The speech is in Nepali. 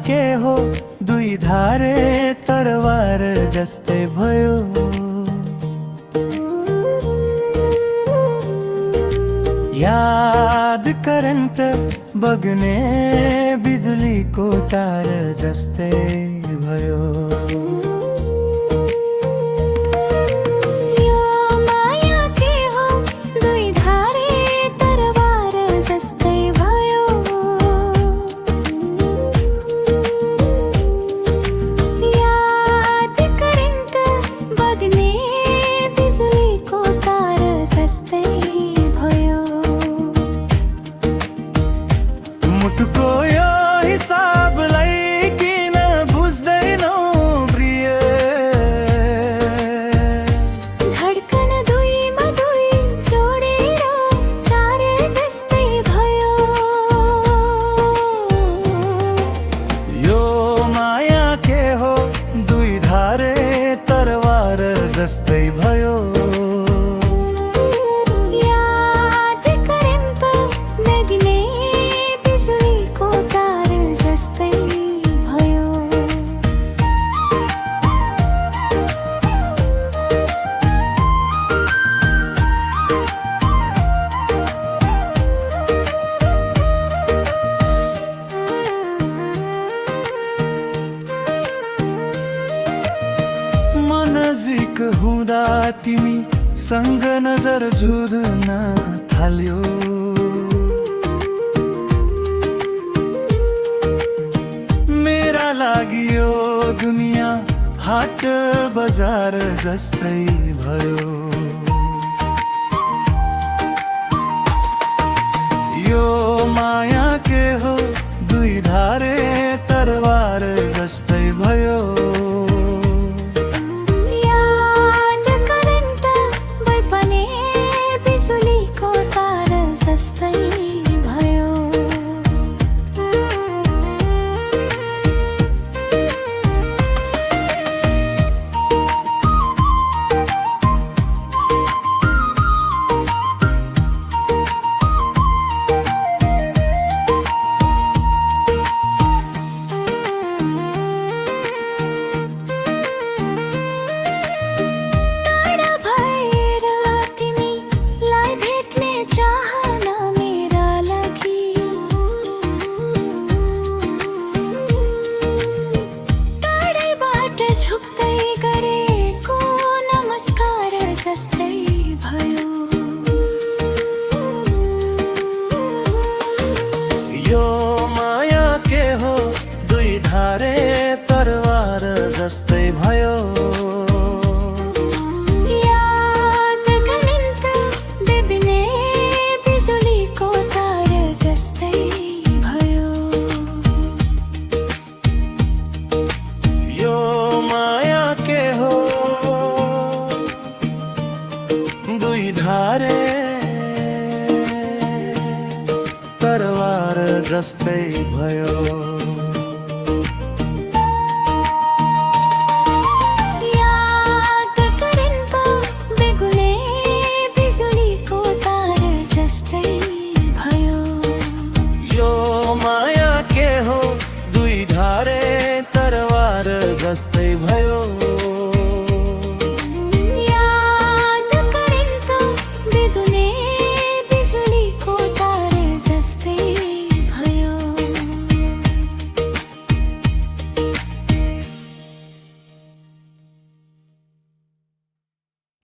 के हो दुई धारे तरवार जस्तै भयो। याद करेन्ट बग्ने बिजुलीको तार जस्तै भयो। मुटुको यो हिसाबलाई किन बुझ्दैनौ प्रिय? धड्कन दुईमा दुई जोडेर चार जस्तै भयो। यो माया के हो दुई धारे तरवार जस्तै भयो। नजिक हुँदा तिमी सँग नजर जुध्न थाल्यो। मेरा लागि यो दुनिया हाट बजार जस्तै भयो। यो माया के हो दुई धारे तरवार जस्तै भयो। झुक्दै गरेको नमस्कार जस्तै भयो। यो माया के हो दुई धारे तरवार जस्तै भयो। याद करेन्ट बिग्ने बिजुलीको तार जस्तै भयो। यो माया के हो दुई धारे तरवार जस्तै भयो। याद करेन्ट बिग्ने बिजुलीको तार जस्तै भयो। यो माया के हो दुई धारे तरवार जस्तै भयो।